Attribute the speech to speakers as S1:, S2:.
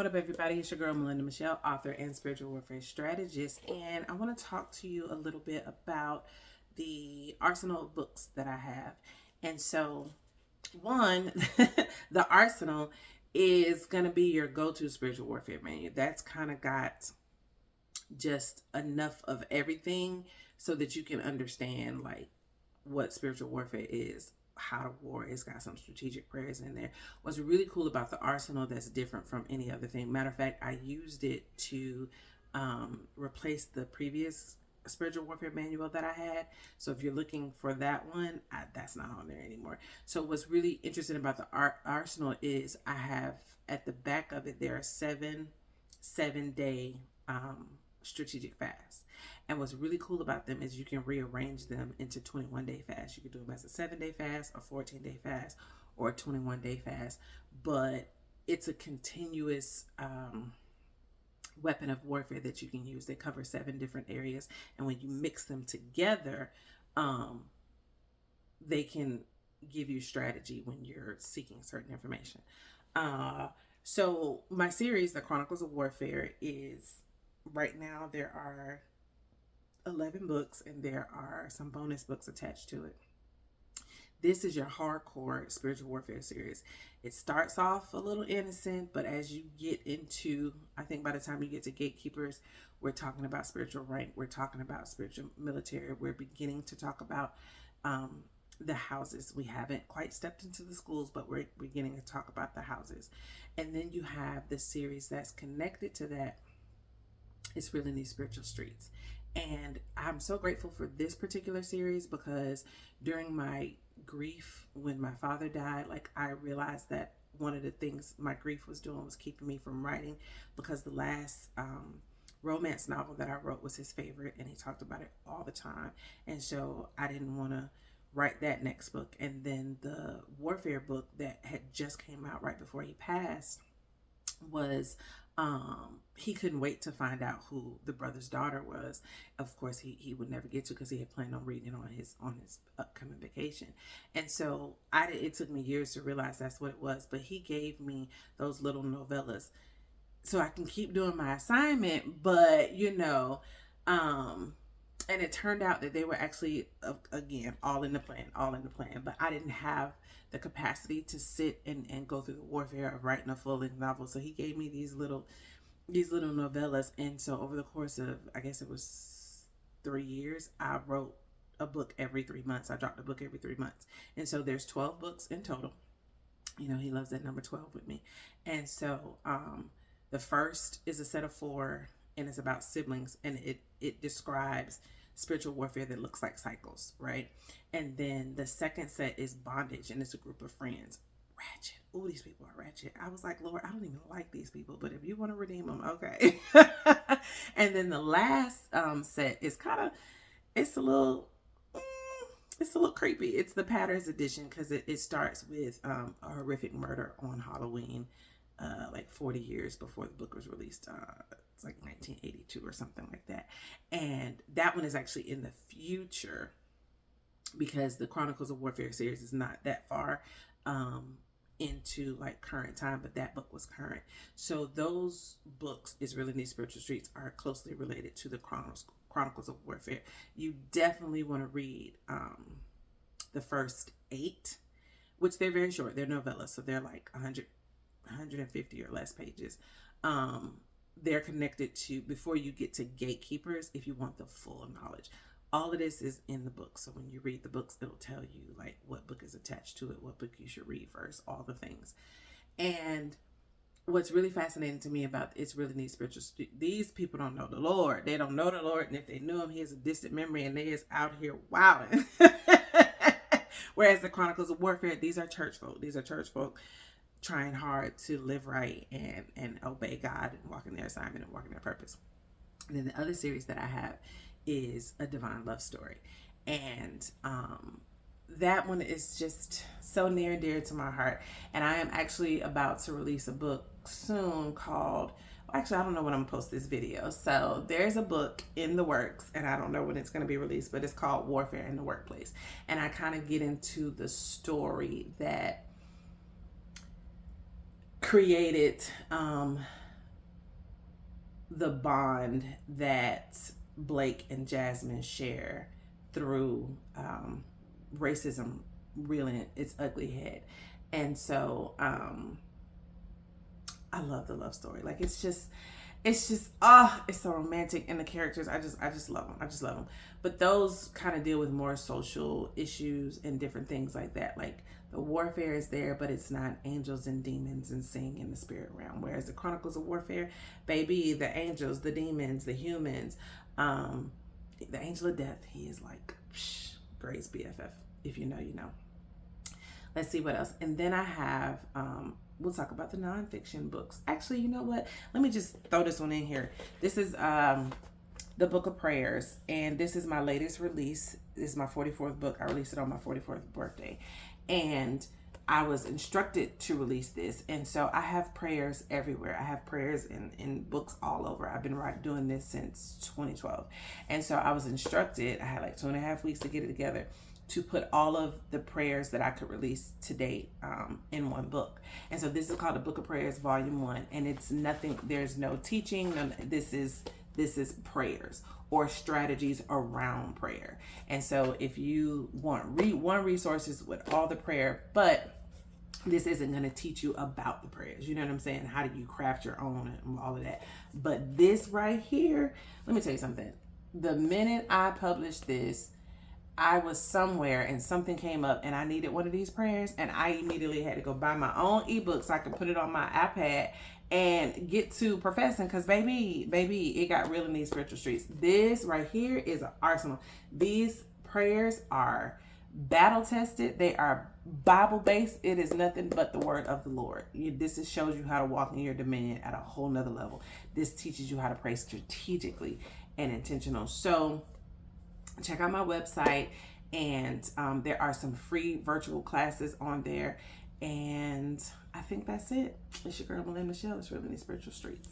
S1: What up, everybody? It's your girl, Melinda Michelle, author and spiritual warfare strategist. And I want to talk to you a little bit about the arsenal of books that I have. And so, one, the arsenal is going to be your go to spiritual warfare manual. That's kind of got just enough of everything so that you can understand, like, what spiritual warfare is, how to war. It's got some strategic prayers in there. What's really cool about the arsenal that's different from any other thing, matter of fact, I used it to replace the previous spiritual warfare manual that I had. So if you're looking for that one, that's not on there anymore. So what's really interesting about the arsenal is I have at the back of it, there are seven day strategic fasts. And what's really cool about them is you can rearrange them into 21-day fast. You can do them as a 7-day fast, a 14-day fast, or a 21-day fast. But it's a continuous weapon of warfare that you can use. They cover 7 different areas. And when you mix them together, they can give you strategy when you're seeking certain information. So my series, The Chronicles of Warfare, is right now there are 11 books and there are some bonus books attached to it. This is your hardcore spiritual warfare series. It starts off a little innocent, but as you get into, I think by the time you get to Gatekeepers, we're talking about spiritual rank, we're talking about spiritual military, we're beginning to talk about the houses. We haven't quite stepped into the schools, but we're beginning to talk about the houses. And then you have the series that's connected to that. It's really these spiritual streets. And I'm so grateful for this particular series because during my grief, when my father died, like I realized that one of the things my grief was doing was keeping me from writing, because the last romance novel that I wrote was his favorite and he talked about it all the time. And so I didn't want to write that next book. And then the warfare book that had just came out right before he passed was he couldn't wait to find out who the brother's daughter was. Of course he would never get to, because he had planned on reading it on his upcoming vacation. And so it took me years to realize that's what it was, but he gave me those little novellas so I can keep doing my assignment. But and it turned out that they were actually, again, all in the plan. But I didn't have the capacity to sit and go through the warfare of writing a full-length novel. So he gave me these little novellas. And so over the course of, I guess it was 3 years, I wrote a book every 3 months. I dropped a book every 3 months. And so there's 12 books in total. He loves that number 12 with me. And so the first is a set of 4, and it's about siblings, and it describes spiritual warfare that looks like cycles, right? And then the second set is bondage, and it's a group of friends. Ratchet. Oh, these people are ratchet. I was like, Lord, I don't even like these people, but if you want to redeem them, okay. And then the last set is it's a little creepy. It's the Patterns edition, because it starts with a horrific murder on Halloween, like 40 years before the book was released. It's like 1982 or something like that. And that one is actually in the future, because the Chronicles of Warfare series is not that far into like current time, but that book was current. So those books, Is Really These Spiritual Streets, are closely related to the Chronicles of Warfare. You definitely want to read the first 8, which they're very short. They're novellas, so they're like 150 or less pages. They're connected to, before you get to Gatekeepers, if you want the full knowledge. All of this is in the book. So when you read the books, it'll tell you like what book is attached to it, what book you should read first, all the things. And what's really fascinating to me about It's Really These Spiritual Streets, these people don't know the Lord. They don't know the Lord. And if they knew him, he is a distant memory, and they is out here wilding. Whereas the Chronicles of Warfare, these are church folk. These are church folk trying hard to live right and obey God and walk in their assignment and walk in their purpose. And then the other series that I have is A Divine Love Story. And that one is just so near and dear to my heart. And I am actually about to release a book soon called, actually, I don't know when I'm gonna post this video. So there's a book in the works, and I don't know when it's gonna be released, but it's called Warfare in the Workplace. And I kind of get into the story that created the bond that Blake and Jasmine share through racism reeling its ugly head. And so I love the love story. Like it's so romantic, and the characters, I just love them. I just love them. But those kind of deal with more social issues and different things like that. Like the warfare is there, but it's not angels and demons and singing in the spirit realm. Whereas the Chronicles of Warfare, baby, the angels, the demons, the humans, the angel of death, he is like Gray's BFF. If you know, you know. Let's see what else. And then I have we'll talk about the nonfiction books. Actually, you know what? Let me just throw this one in here. This is the Book of Prayers, and this is my latest release. This is my 44th book. I released it on my 44th birthday, and I was instructed to release this, and so I have prayers everywhere. I have prayers in books all over. I've been doing this since 2012, and so I was instructed. I had like 2.5 weeks to get it together, to put all of the prayers that I could release to date in one book. And so this is called the Book of Prayers Volume 1. And it's nothing, there's no teaching. This is prayers or strategies around prayer. And so if you want one resources with all the prayer, but this isn't going to teach you about the prayers. You know what I'm saying? How do you craft your own and all of that. But this right here, let me tell you something. The minute I published this, I was somewhere and something came up and I needed one of these prayers, and I immediately had to go buy my own ebook so I could put it on my iPad and get to professing, because baby, it got real in these spiritual streets. This right here is an arsenal. These prayers are battle tested. They are Bible based. It is nothing but the word of the Lord. This shows you how to walk in your dominion at a whole nother level. This teaches you how to pray strategically and intentional. So check out my website, and there are some free virtual classes on there. And I think that's it. It's your girl, Malin Michelle. It's really in the spiritual streets.